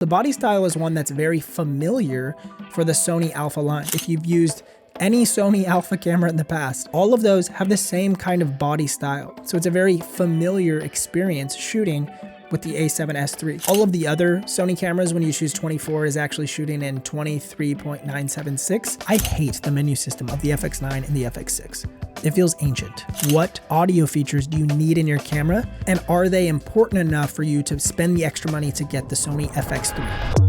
The body style is one that's very familiar for the Sony Alpha line. If you've used any Sony Alpha camera in the past, all of those have the same kind of body style. So it's a very familiar experience shooting with the A7S III. All of the other Sony cameras, when you choose 24, is actually shooting in 23.976. I hate the menu system of the FX9 and the FX6. It feels ancient. What audio features do you need in your camera? And are they important enough for you to spend the extra money to get the Sony FX3?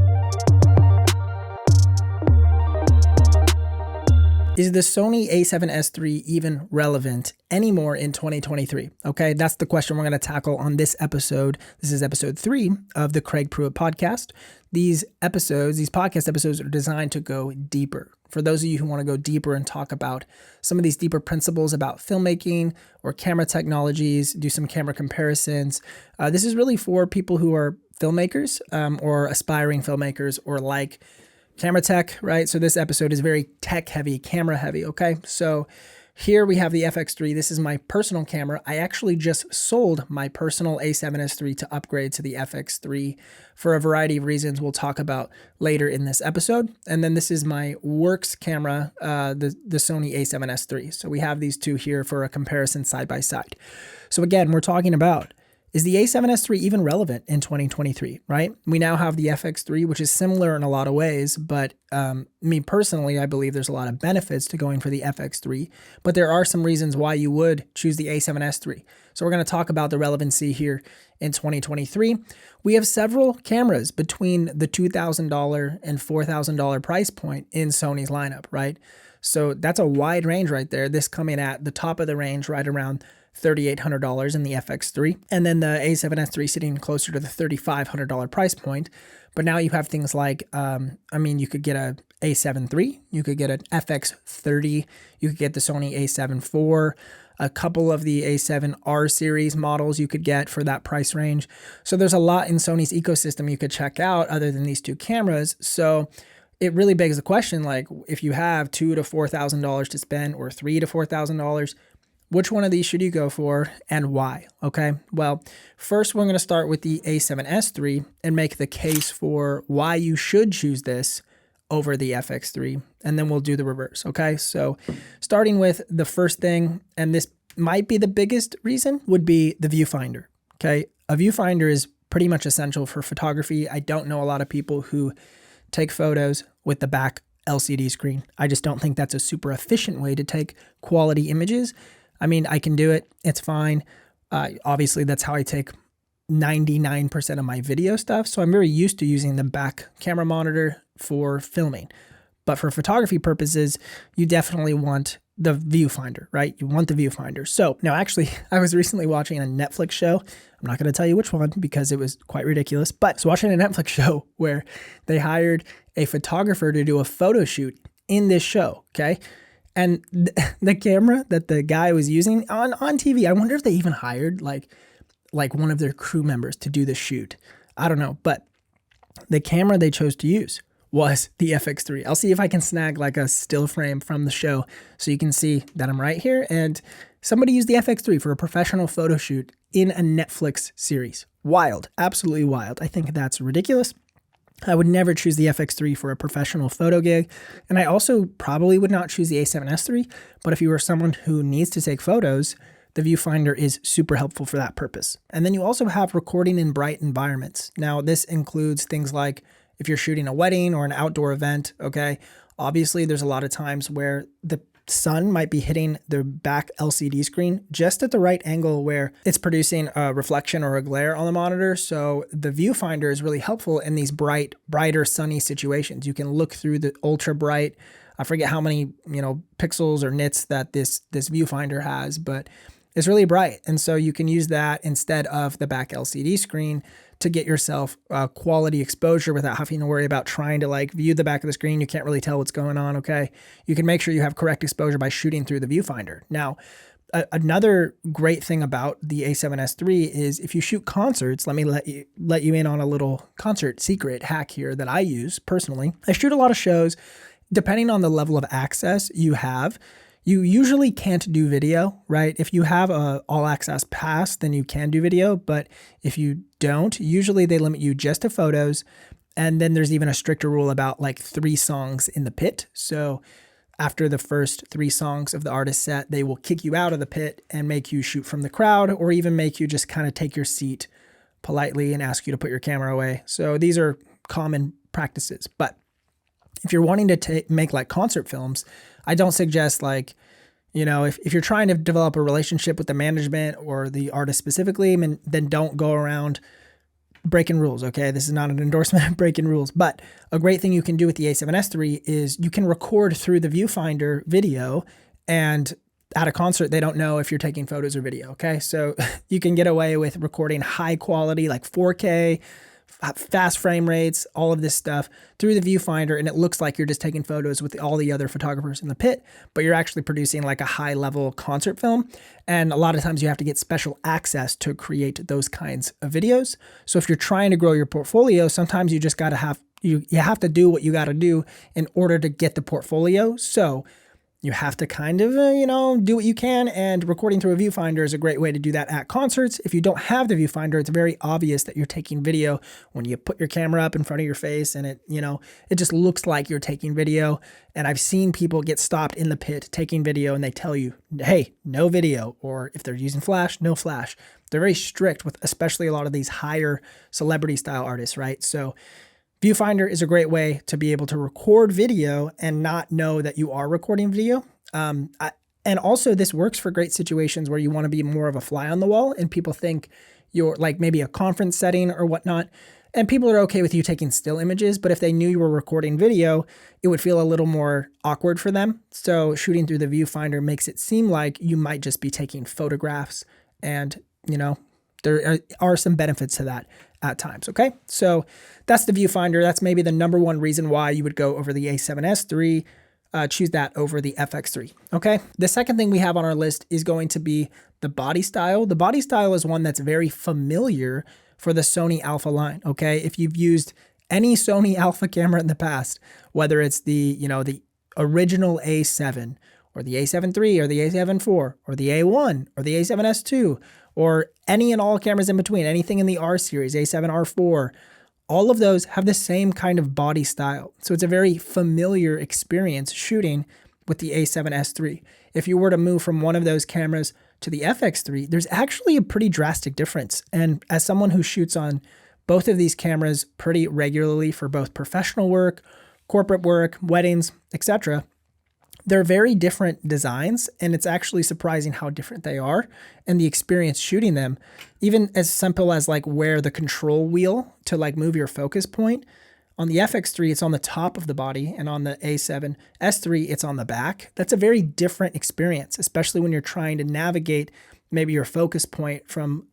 Is the Sony A7S III even relevant anymore in 2023? Okay, that's the question we're going to tackle on this episode. This is episode 3 of the Kraig Pruett Podcast. These podcast episodes are designed to go deeper. For those of you who want to go deeper and talk about some of these deeper principles about filmmaking or camera technologies, do some camera comparisons. This is really for people who are filmmakers or aspiring filmmakers or like camera tech, right? So this episode is very tech heavy, camera heavy, okay? So here we have the FX3. This is my personal camera. I actually just sold my personal A7S III to upgrade to the FX3 for a variety of reasons we'll talk about later in this episode. And then this is my works camera, the Sony A7S III. So we have these two here for a comparison side by side. So again, we're talking about, is the A7S III even relevant in 2023, right? We now have the FX3, which is similar in a lot of ways, but me personally, I believe there's a lot of benefits to going for the FX3, but there are some reasons why you would choose the A7S III. So we're going to talk about the relevancy here in 2023. We have several cameras between the $2,000 and $4,000 price point in Sony's lineup, right? So that's a wide range right there. This coming at the top of the range right around $3,800 in the FX3, and then the A7S III sitting closer to the $3,500 price point. But now you have things like, you could get a A7 III, you could get an FX30, you could get the Sony A7 IV, a couple of the A7R series models you could get for that price range. So there's a lot in Sony's ecosystem you could check out other than these two cameras. So it really begs the question, like, if you have $2,000 to $4,000 to spend or $3,000 to $4,000, which one of these should you go for and why? Okay, well, first we're going to start with the A7S III and make the case for why you should choose this over the FX3, and then we'll do the reverse, okay? So starting with the first thing, and this might be the biggest reason, would be the viewfinder, okay? A viewfinder is pretty much essential for photography. I don't know a lot of people who take photos with the back LCD screen. I just don't think that's a super efficient way to take quality images. I mean, I can do it. It's fine. Obviously, that's how I take 99% of my video stuff. So I'm very used to using the back camera monitor for filming. But for photography purposes, you definitely want the viewfinder, right? You want the viewfinder. So now actually, I was recently watching a Netflix show. I'm not going to tell you which one because it was quite ridiculous. But I was watching a Netflix show where they hired a photographer to do a photo shoot in this show, okay? And the camera that the guy was using on TV, I wonder if they even hired like one of their crew members to do the shoot. I don't know, but the camera they chose to use was the FX3. I'll see if I can snag like a still frame from the show so you can see that I'm right here. And somebody used the FX3 for a professional photo shoot in a Netflix series. Wild, absolutely wild. I think that's ridiculous. I would never choose the FX3 for a professional photo gig, and I also probably would not choose the A7S III, but if you are someone who needs to take photos, the viewfinder is super helpful for that purpose. And then you also have recording in bright environments. Now, this includes things like if you're shooting a wedding or an outdoor event, okay? Obviously, there's a lot of times where the sun might be hitting the back LCD screen just at the right angle where it's producing a reflection or a glare on the monitor. So the viewfinder is really helpful in these brighter sunny situations. You can look through the ultra bright, I forget how many, pixels or nits that this viewfinder has, but it's really bright. And so you can use that instead of the back LCD screen to get yourself quality exposure without having to worry about trying to view the back of the screen. You can't really tell what's going on, okay? You can make sure you have correct exposure by shooting through the viewfinder. Now, another great thing about the A7S III is if you shoot concerts, let me let you in on a little concert secret hack here that I use personally. I shoot a lot of shows. Depending on the level of access you have, you usually can't do video, right? If you have a all access pass, then you can do video. But if you don't, usually they limit you just to photos. And then there's even a stricter rule about like 3 songs in the pit. So after the first 3 songs of the artist set, they will kick you out of the pit and make you shoot from the crowd, or even make you just kind of take your seat politely and ask you to put your camera away. So these are common practices. But if you're wanting to make like concert films, I don't suggest like, you know, if you're trying to develop a relationship with the management or the artist specifically, then don't go around breaking rules, okay? This is not an endorsement of breaking rules, but a great thing you can do with the A7S III is you can record through the Viewfinder video, and at a concert, they don't know if you're taking photos or video, okay? So you can get away with recording high quality, like 4K, fast frame rates, all of this stuff through the Viewfinder, and it looks like you're just taking photos with all the other photographers in the pit, but you're actually producing like a high level concert film. And a lot of times you have to get special access to create those kinds of videos. So if you're trying to grow your portfolio, sometimes you just got to you have to do what you got to do in order to get the portfolio. So you have to kind of, do what you can, and recording through a Viewfinder is a great way to do that at concerts. If you don't have the Viewfinder, it's very obvious that you're taking video when you put your camera up in front of your face, and it just looks like you're taking video. And I've seen people get stopped in the pit taking video, and they tell you, hey, no video, or if they're using flash, no flash. They're very strict with especially a lot of these higher celebrity style artists, right? So Viewfinder is a great way to be able to record video and not know that you are recording video. And also this works for great situations where you want to be more of a fly on the wall and people think you're like maybe a conference setting or whatnot. And people are okay with you taking still images, but if they knew you were recording video, it would feel a little more awkward for them. So shooting through the Viewfinder makes it seem like you might just be taking photographs, and there are some benefits to that at times, okay? So that's the Viewfinder. That's maybe the number one reason why you would go over the A7S III, choose that over the FX3, okay? The second thing we have on our list is going to be the body style. The body style is one that's very familiar for the Sony Alpha line, okay? If you've used any Sony Alpha camera in the past, whether it's the original A7 or the A7 III or the A7 IV or the A1 or the A7S II, or any and all cameras in between, anything in the R series, A7 R4, all of those have the same kind of body style. So it's a very familiar experience shooting with the A7S III. If you were to move from one of those cameras to the FX3, there's actually a pretty drastic difference. And as someone who shoots on both of these cameras pretty regularly for both professional work, corporate work, weddings, etc., they're very different designs, and it's actually surprising how different they are and the experience shooting them. Even as simple as like where the control wheel to like move your focus point. On the FX3, it's on the top of the body, and on the A7S III, it's on the back. That's a very different experience, especially when you're trying to navigate maybe your focus point from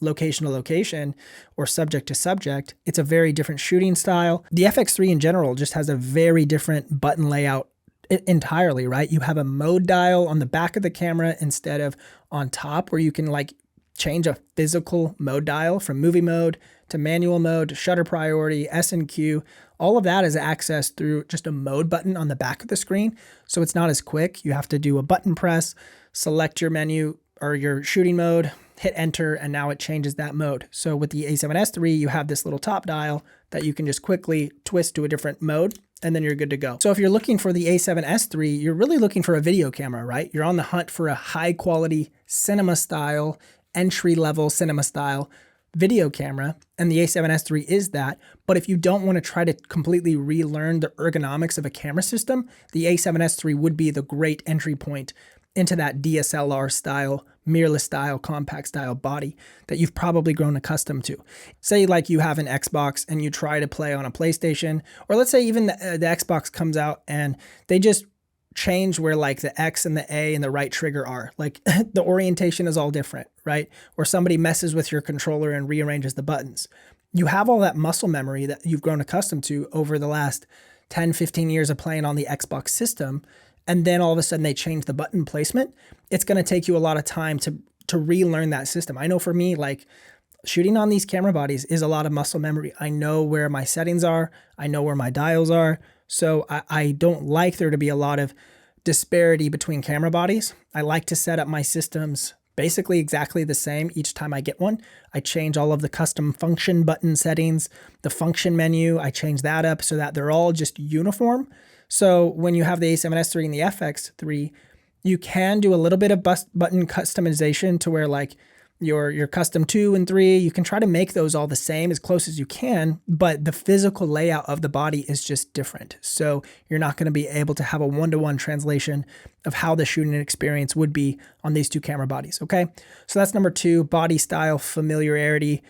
location to location or subject to subject. It's a very different shooting style. The FX3 in general just has a very different button layout entirely, right? You have a mode dial on the back of the camera instead of on top, where you can like change a physical mode dial from movie mode to manual mode to shutter priority, S and Q. All of that is accessed through just a mode button on the back of the screen. So it's not as quick. You have to do a button press, select your menu or your shooting mode, hit enter, and now it changes that mode. So with the A7S III, you have this little top dial that you can just quickly twist to a different mode, and then you're good to go. So if you're looking for the A7S III, you're really looking for a video camera, right? You're on the hunt for a high quality cinema style, entry level cinema style video camera, and the A7S III is that. But if you don't want to try to completely relearn the ergonomics of a camera system, the A7S III would be the great entry point into that DSLR style, mirrorless style, compact style body that you've probably grown accustomed to. Say like you have an Xbox and you try to play on a PlayStation, or let's say even the Xbox comes out and they just change where like the X and the A and the right trigger are. Like the orientation is all different, right? Or somebody messes with your controller and rearranges the buttons. You have all that muscle memory that you've grown accustomed to over the last 10, 15 years of playing on the Xbox system, and then all of a sudden they change the button placement. It's going to take you a lot of time to relearn that system. I know for me, like shooting on these camera bodies is a lot of muscle memory. I know where my settings are. I know where my dials are. So I don't like there to be a lot of disparity between camera bodies. I like to set up my systems basically exactly the same each time I get one. I change all of the custom function button settings, the function menu, I change that up so that they're all just uniform. So when you have the A7S III and the FX3, you can do a little bit of button customization to where like your custom 2 and 3, you can try to make those all the same as close as you can, but the physical layout of the body is just different. So you're not going to be able to have a one-to-one translation of how the shooting experience would be on these two camera bodies, okay? So that's number 2, body style familiarity.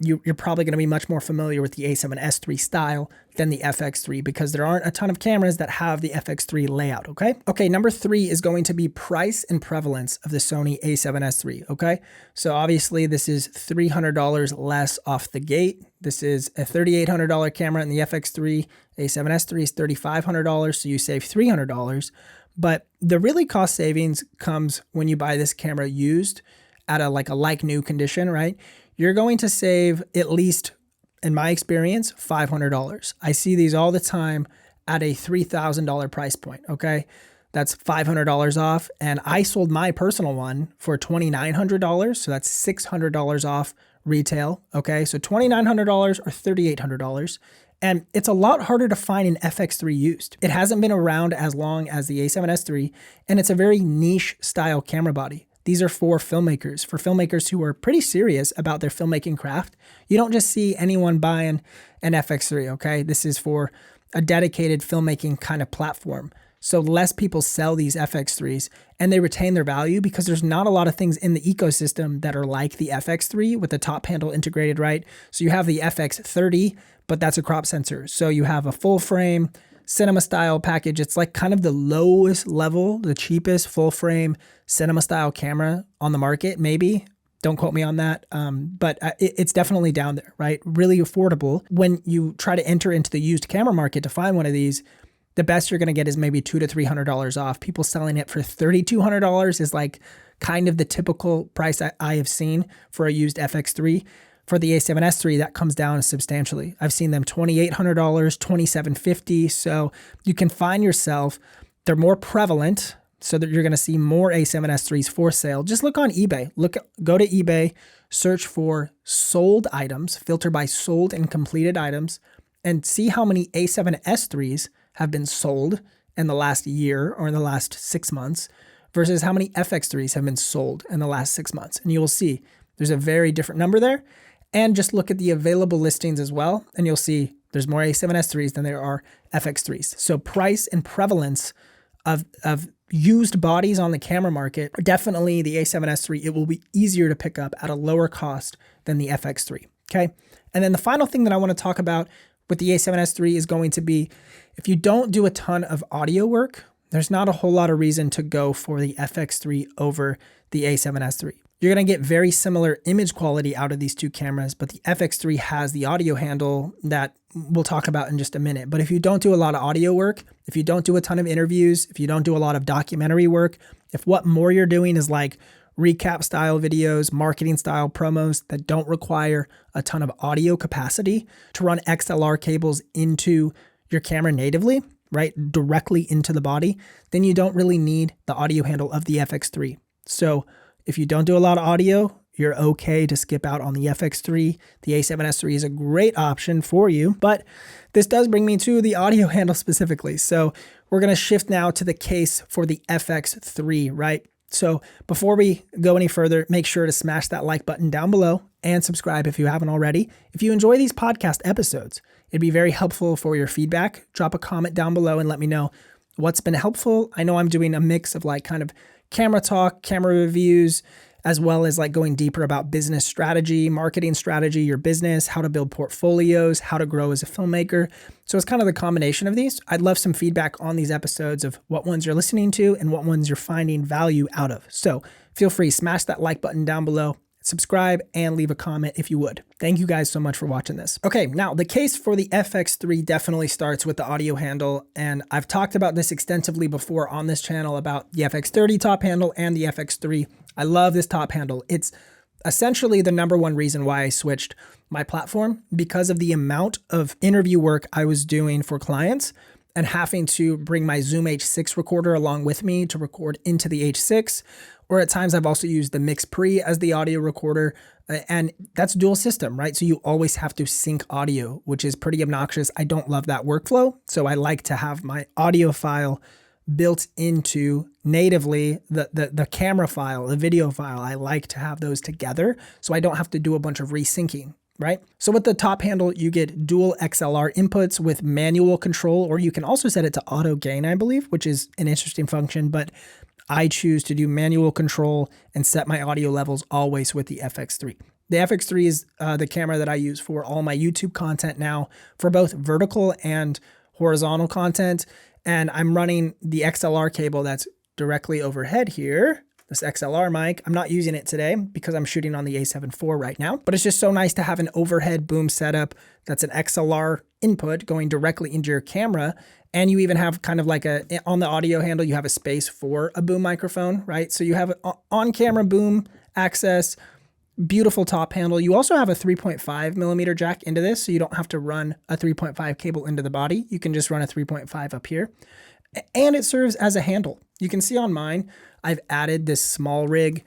You're probably going to be much more familiar with the A7S III style than the FX3 because there aren't a ton of cameras that have the FX3 layout, okay? Okay, number 3 is going to be price and prevalence of the Sony A7S III, okay? So obviously this is $300 less off the gate. This is a $3,800 camera in the FX3. A7S III is $3,500, so you save $300. But the really cost savings comes when you buy this camera used at a like new condition, right? You're going to save at least, in my experience, $500. I see these all the time at a $3,000 price point, okay? That's $500 off, and I sold my personal one for $2,900, so that's $600 off retail, okay? So $2,900 or $3,800, and it's a lot harder to find an FX3 used. It hasn't been around as long as the A7S III, and it's a very niche style camera body. These are for filmmakers who are pretty serious about their filmmaking craft. You don't just see anyone buying an FX3, okay? This is for a dedicated filmmaking kind of platform. So less people sell these FX3s and they retain their value because there's not a lot of things in the ecosystem that are like the FX3 with the top handle integrated, right? So you have the FX30, but that's a crop sensor. So you have a full frame, cinema style package. It's like kind of the lowest level, the cheapest full frame cinema style camera on the market, maybe. Don't quote me on that. But it's definitely down there, right? Really affordable. When you try to enter into the used camera market to find one of these, the best you're going to get is maybe $200 to $300 off. People selling it for $3,200 is like kind of the typical price I have seen for a used FX3. For the A7S III, that comes down substantially. I've seen them $2,800, $2,750. So you can find yourself, they're more prevalent, so that you're going to see more A7S IIIs for sale. Just look on eBay. Go to eBay, search for sold items, filter by sold and completed items, and see how many A7S IIIs have been sold in the last year or in the last 6 months versus how many FX3s have been sold in the last 6 months. And you will see there's a very different number there. And just look at the available listings as well, and you'll see there's more A7S IIIs than there are FX3s. So price and prevalence of used bodies on the camera market, definitely the A7S III, it will be easier to pick up at a lower cost than the FX3, okay? And then the final thing that I want to talk about with the A7S III is going to be, if you don't do a ton of audio work, there's not a whole lot of reason to go for the FX3 over the A7S III. You're going to get very similar image quality out of these two cameras, but the FX3 has the audio handle that we'll talk about in just a minute. But if you don't do a lot of audio work, if you don't do a ton of interviews, if you don't do a lot of documentary work, if what more you're doing is like recap style videos, marketing style promos that don't require a ton of audio capacity to run XLR cables into your camera natively, right, directly into the body, then you don't really need the audio handle of the FX3. So if you don't do a lot of audio, you're okay to skip out on the FX3. The A7S III is a great option for you, but this does bring me to the audio handle specifically. So we're going to shift now to the case for the FX3, right? So before we go any further, make sure to smash that like button down below and subscribe if you haven't already. If you enjoy these podcast episodes, it'd be very helpful for your feedback. Drop a comment down below and let me know what's been helpful. I know I'm doing a mix of like kind of camera talk, camera reviews, as well as like going deeper about business strategy, marketing strategy, your business, how to build portfolios, how to grow as a filmmaker. So it's kind of the combination of these. I'd love some feedback on these episodes of what ones you're listening to and what ones you're finding value out of. So feel free, smash that like button down below, subscribe, and leave a comment if you would. Thank you guys so much for watching this. Okay, now the case for the FX3 definitely starts with the audio handle, and I've talked about this extensively before on this channel about the FX30 top handle and the FX3. I love this top handle. It's essentially the number one reason why I switched my platform, because of the amount of interview work I was doing for clients. and having to bring my Zoom H6 recorder along with me to record into the H6. Or at times I've also used the Mix Pre as the audio recorder, and that's dual system, right? So you always have to sync audio, which is pretty obnoxious. I don't love that workflow. So I like to have my audio file built into natively the camera file, the video file. I like to have those together so I don't have to do a bunch of resyncing, right? So with the top handle, you get dual XLR inputs with manual control, or you can also set it to auto gain, I believe, which is an interesting function, but I choose to do manual control and set my audio levels always with the FX3. The FX3 is the camera that I use for all my YouTube content now, for both vertical and horizontal content. And I'm running the XLR cable that's directly overhead here, this XLR mic. I'm not using it today because I'm shooting on the A7 IV right now, but it's just so nice to have an overhead boom setup that's an XLR input going directly into your camera. And you even have kind of like on the audio handle, you have a space for a boom microphone, right? So you have on-camera boom access, beautiful top handle. You also have a 3.5 millimeter jack into this, so you don't have to run a 3.5 cable into the body. You can just run a 3.5 up here. And it serves as a handle. You can see on mine, I've added this small rig,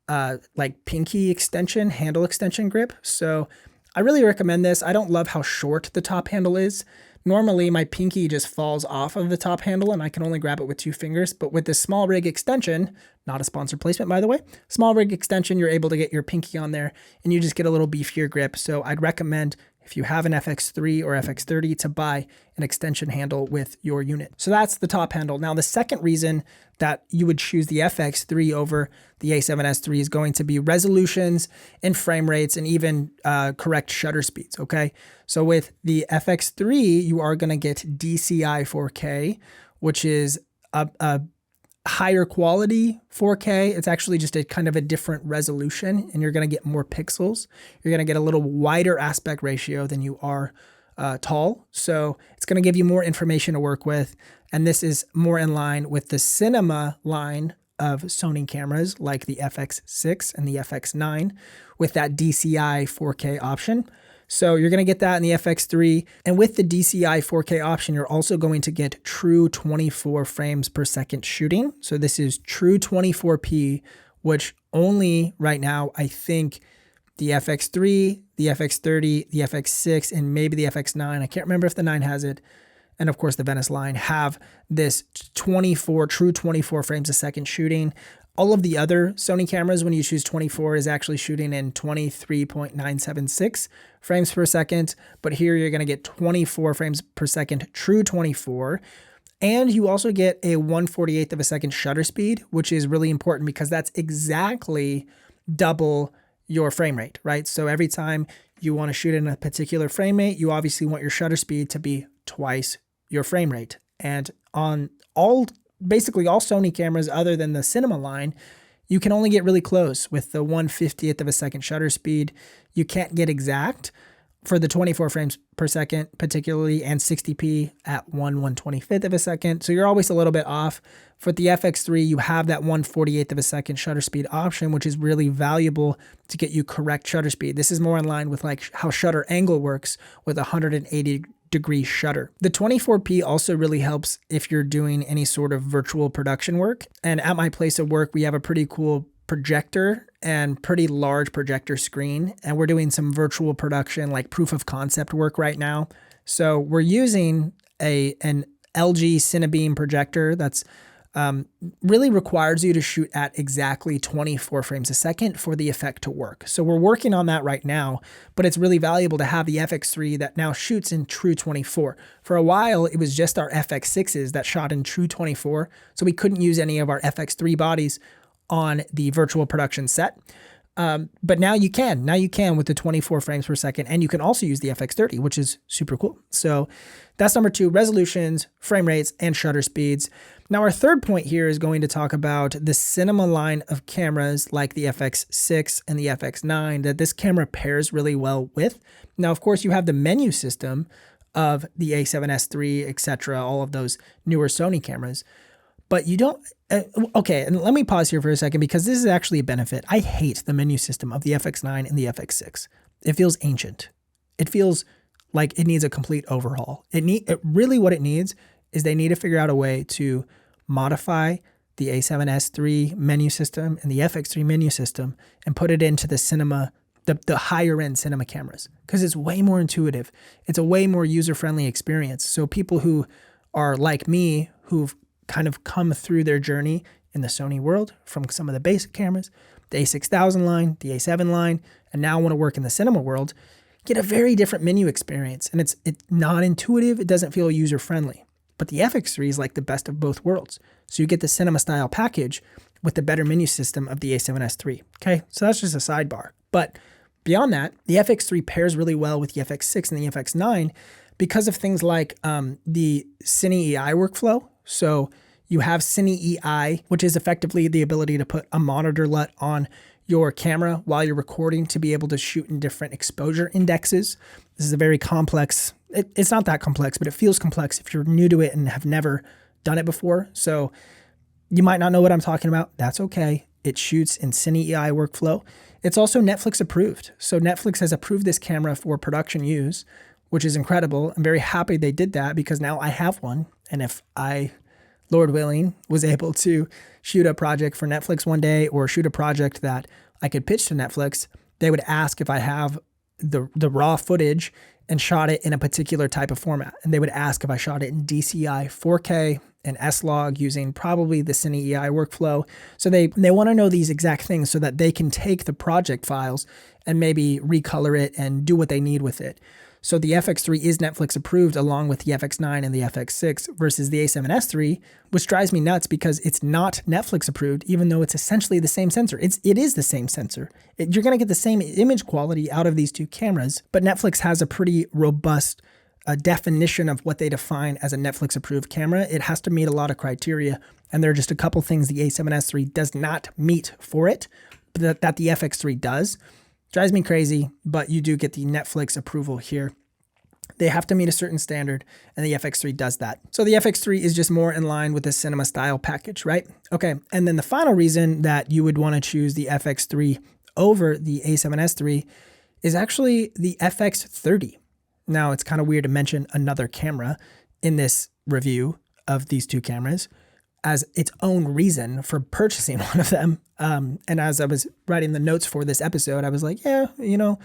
like pinky extension, handle extension grip. So I really recommend this. I don't love how short the top handle is. Normally my pinky just falls off of the top handle and I can only grab it with 2 fingers, but with this small rig extension, not a sponsored placement by the way, small rig extension, you're able to get your pinky on there and you just get a little beefier grip. So I'd recommend, if you have an FX3 or FX30, to buy an extension handle with your unit. So that's the top handle. Now the second reason that you would choose the FX3 over the A7S3 is going to be resolutions and frame rates and even correct shutter speeds, okay? So with the FX3, you are gonna get DCI 4K, which is a higher quality 4K. It's actually just a kind of a different resolution and you're gonna get more pixels. You're gonna get a little wider aspect ratio than you are tall. So it's gonna give you more information to work with. And this is more in line with the cinema line of Sony cameras like the FX6 and the FX9 with that DCI 4K option. So you're going to get that in the FX3. And with the DCI 4K option, you're also going to get true 24 frames per second shooting. So this is true 24p, which only right now, I think the FX3, the FX30, the FX6, and maybe the FX9, I can't remember if the 9 has it, and of course the Venice line, have this true 24 frames a second shooting. All of the other Sony cameras, when you choose 24, is actually shooting in 23.976 frames per second. But here you're going to get 24 frames per second, true 24. And you also get a 1/48th of a second shutter speed, which is really important because that's exactly double your frame rate, right? So every time you want to shoot in a particular frame rate, you obviously want your shutter speed to be twice your frame rate. And on basically all Sony cameras other than the cinema line, you can only get really close with the 1/50th of a second shutter speed. You can't get exact for the 24 frames per second, particularly, and 60p at 1/125th of a second. So you're always a little bit off. For the FX3, you have that 1/48th of a second shutter speed option, which is really valuable to get you correct shutter speed. This is more in line with like how shutter angle works with 180-degree shutter. The 24p also really helps if you're doing any sort of virtual production work. And at my place of work, we have a pretty cool projector and pretty large projector screen. And we're doing some virtual production, like proof of concept work right now. So we're using an LG Cinebeam projector that's really requires you to shoot at exactly 24 frames a second for the effect to work. So we're working on that right now, but it's really valuable to have the FX3 that now shoots in true 24. For a while, it was just our FX6s that shot in true 24, so we couldn't use any of our FX3 bodies on the virtual production set. But now you can. Now you can with the 24 frames per second, and you can also use the FX30, which is super cool. So that's number 2, resolutions, frame rates, and shutter speeds. Now our third point here is going to talk about the cinema line of cameras like the FX6 and the FX9 that this camera pairs really well with. Now, of course, you have the menu system of the A7S3, etc., all of those newer Sony cameras. But you don't, okay, and let me pause here for a second because this is actually a benefit. I hate the menu system of the FX9 and the FX6. It feels ancient. It feels like it needs a complete overhaul. Really what it needs is they need to figure out a way to modify the A7S3 menu system and the FX3 menu system and put it into the cinema, the higher end cinema cameras, because it's way more intuitive. It's a way more user-friendly experience. So people who are like me, who've kind of come through their journey in the Sony world from some of the basic cameras, the A6000 line, the A7 line, and now want to work in the cinema world, get a very different menu experience. And it's not intuitive. It doesn't feel user-friendly. But the FX3 is like the best of both worlds. So you get the cinema style package with the better menu system of the A7S3. Okay, so that's just a sidebar. But beyond that, the FX3 pairs really well with the FX6 and the FX9 because of things like the Cine EI workflow. So you have Cine EI, which is effectively the ability to put a monitor LUT on your camera while you're recording to be able to shoot in different exposure indexes. This is a very complex, it's not that complex, but it feels complex if you're new to it and have never done it before. So you might not know what I'm talking about. That's okay. It shoots in Cine EI workflow. It's also Netflix approved. So Netflix has approved this camera for production use, which is incredible. I'm very happy they did that because now I have one. And if I, Lord willing, was able to shoot a project for Netflix one day or shoot a project that I could pitch to Netflix, they would ask if I have the raw footage and shot it in a particular type of format. And they would ask if I shot it in DCI 4K and S-Log using probably the Cine EI workflow. So they want to know these exact things so that they can take the project files and maybe recolor it and do what they need with it. So the FX3 is Netflix approved along with the FX9 and the FX6 versus the A7S3, which drives me nuts because it's not Netflix approved, even though it's essentially the same sensor. It is the same sensor. You're going to get the same image quality out of these two cameras, but Netflix has a pretty robust definition of what they define as a Netflix approved camera. It has to meet a lot of criteria, and there are just a couple things the A7S3 does not meet for it, but that the FX3 does. Drives me crazy, but you do get the Netflix approval here. They have to meet a certain standard, and the FX3 does that. So the FX3 is just more in line with the cinema style package, right? Okay, and then the final reason that you would want to choose the FX3 over the A7S3 is actually the FX30. Now, it's kind of weird to mention another camera in this review of these two cameras as its own reason for purchasing one of them. And as I was writing the notes for this episode, I was like, yeah, the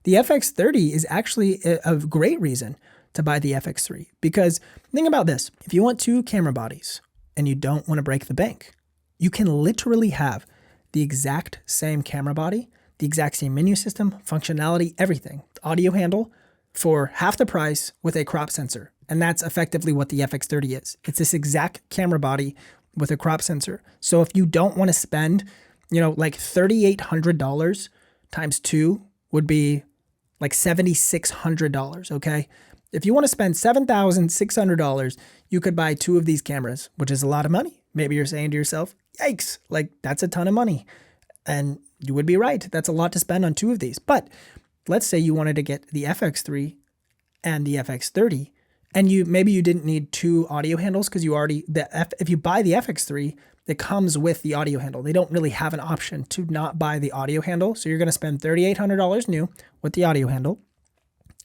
FX30 is actually a great reason to buy the FX3. Because think about this. If you want two camera bodies and you don't want to break the bank, you can literally have the exact same camera body, the exact same menu system, functionality, everything, audio handle for half the price with a crop sensor. And that's effectively what the FX30 is. It's this exact camera body with a crop sensor. So if you don't want to spend, like $3,800 times two would be like $7,600, okay? If you want to spend $7,600, you could buy two of these cameras, which is a lot of money. Maybe you're saying to yourself, yikes, like that's a ton of money. And you would be right. That's a lot to spend on two of these. But let's say you wanted to get the FX3 and the FX30, and maybe you didn't need two audio handles because if you buy the FX3, it comes with the audio handle. They don't really have an option to not buy the audio handle. So you're going to spend $3,800 new with the audio handle.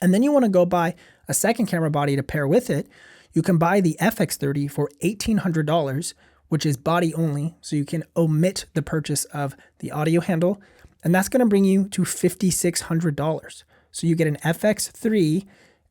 And then you want to go buy a second camera body to pair with it. You can buy the FX30 for $1,800, which is body only. So you can omit the purchase of the audio handle. And that's going to bring you to $5,600. So you get an FX3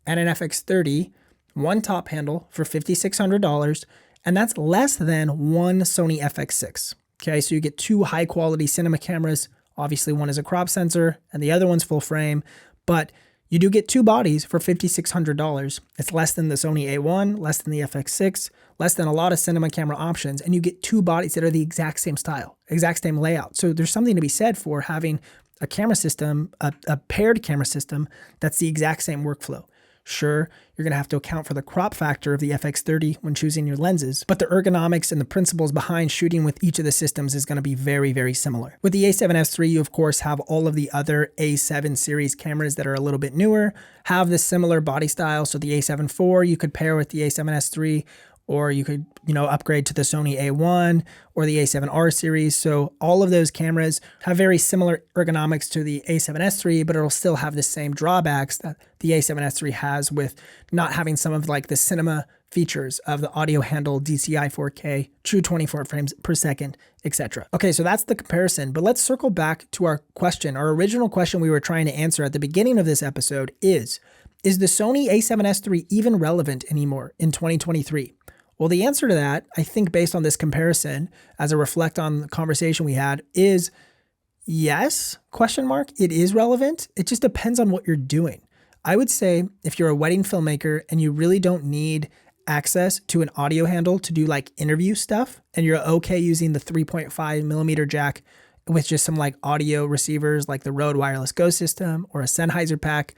and an FX30, one top handle for $5,600. And that's less than one Sony FX6. Okay, so you get two high quality cinema cameras. Obviously one is a crop sensor and the other one's full frame, but you do get two bodies for $5,600. It's less than the Sony A1, less than the FX6, less than a lot of cinema camera options, and you get two bodies that are the exact same style, exact same layout. So there's something to be said for having a camera system, a paired camera system that's the exact same workflow. Sure, you're going to have to account for the crop factor of the FX30 when choosing your lenses, but the ergonomics and the principles behind shooting with each of the systems is going to be very, very similar. With the A7S3, you of course have all of the other A7 series cameras that are a little bit newer, have this similar body style. So the A7 IV you could pair with the A7S3, or you could, upgrade to the Sony A1 or the A7R series. So all of those cameras have very similar ergonomics to the A7S III, but it'll still have the same drawbacks that the A7S III has with not having some of like the cinema features of the audio handle, DCI 4K, true 24 frames per second, etc. Okay, so that's the comparison, but let's circle back to our question. Our original question we were trying to answer at the beginning of this episode is the Sony A7S III even relevant anymore in 2023? Well, the answer to that, I think based on this comparison, as I reflect on the conversation we had, is yes, ? It is relevant. It just depends on what you're doing. I would say if you're a wedding filmmaker and you really don't need access to an audio handle to do like interview stuff, and you're okay using the 3.5 millimeter jack with just some like audio receivers like the Rode Wireless Go system or a Sennheiser pack,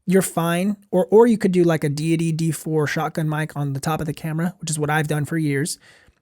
you're fine. Or you could do like a Deity D4 shotgun mic on the top of the camera, which is what I've done for years.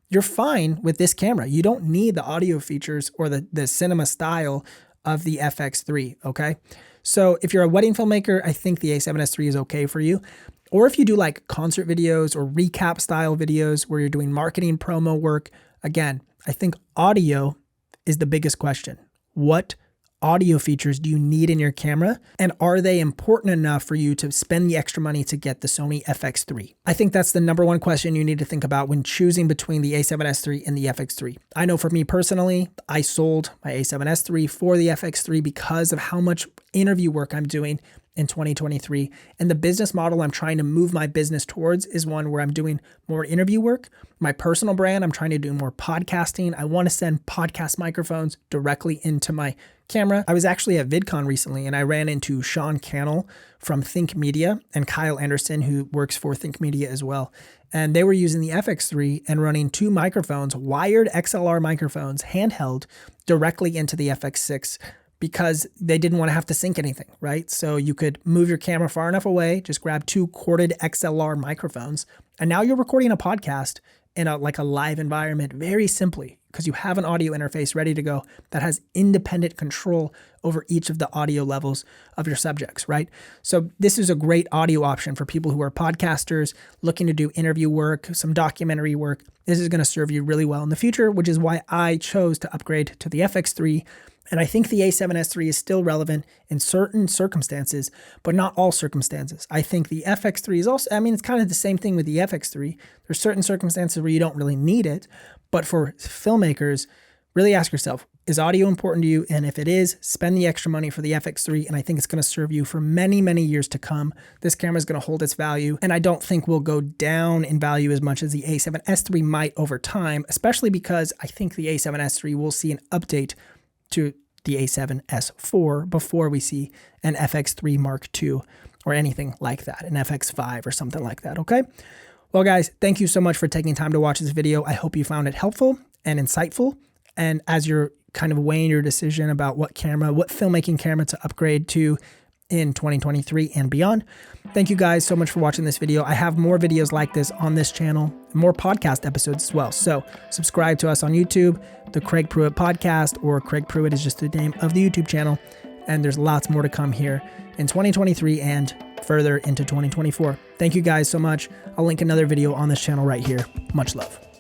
You're fine with this camera. You don't need the audio features or the cinema style of the FX3, okay? So if you're a wedding filmmaker, I think the A7S III is okay for you. Or if you do like concert videos or recap style videos where you're doing marketing promo work, again, I think audio is the biggest question. What audio features do you need in your camera? And are they important enough for you to spend the extra money to get the Sony FX3? I think that's the number one question you need to think about when choosing between the A7S III and the FX3. I know for me personally, I sold my A7S III for the FX3 because of how much interview work I'm doing in 2023. And the business model I'm trying to move my business towards is one where I'm doing more interview work. My personal brand, I'm trying to do more podcasting. I want to send podcast microphones directly into my camera. I was actually at VidCon recently and I ran into Sean Cannell from Think Media and Kyle Anderson, who works for Think Media as well. And they were using the FX3 and running two microphones, wired XLR microphones, handheld, directly into the FX6 because they didn't want to have to sync anything, right? So you could move your camera far enough away, just grab two corded XLR microphones, and now you're recording a podcast in a live environment very simply because you have an audio interface ready to go that has independent control over each of the audio levels of your subjects, right? So this is a great audio option for people who are podcasters looking to do interview work, some documentary work. This is going to serve you really well in the future, which is why I chose to upgrade to the FX3. And I think the A7S III is still relevant in certain circumstances, but not all circumstances. I think the FX3 is also, it's kind of the same thing with the FX3. There's certain circumstances where you don't really need it, but for filmmakers, really ask yourself, is audio important to you? And if it is, spend the extra money for the FX3, and I think it's going to serve you for many, many years to come. This camera is going to hold its value, and I don't think will go down in value as much as the A7S III might over time, especially because I think the A7S III will see an update to the A7S IV before we see an FX3 Mark II or anything like that, an FX5 or something like that, okay? Well, guys, thank you so much for taking time to watch this video. I hope you found it helpful and insightful. And as you're kind of weighing your decision about what filmmaking camera to upgrade to in 2023 and beyond, thank you guys so much for watching this video. I have more videos like this on this channel, more podcast episodes as well. So subscribe to us on YouTube, the Kraig Pruett Podcast, or Kraig Pruett is just the name of the YouTube channel. And there's lots more to come here in 2023 and further into 2024. Thank you guys so much. I'll link another video on this channel right here. Much love.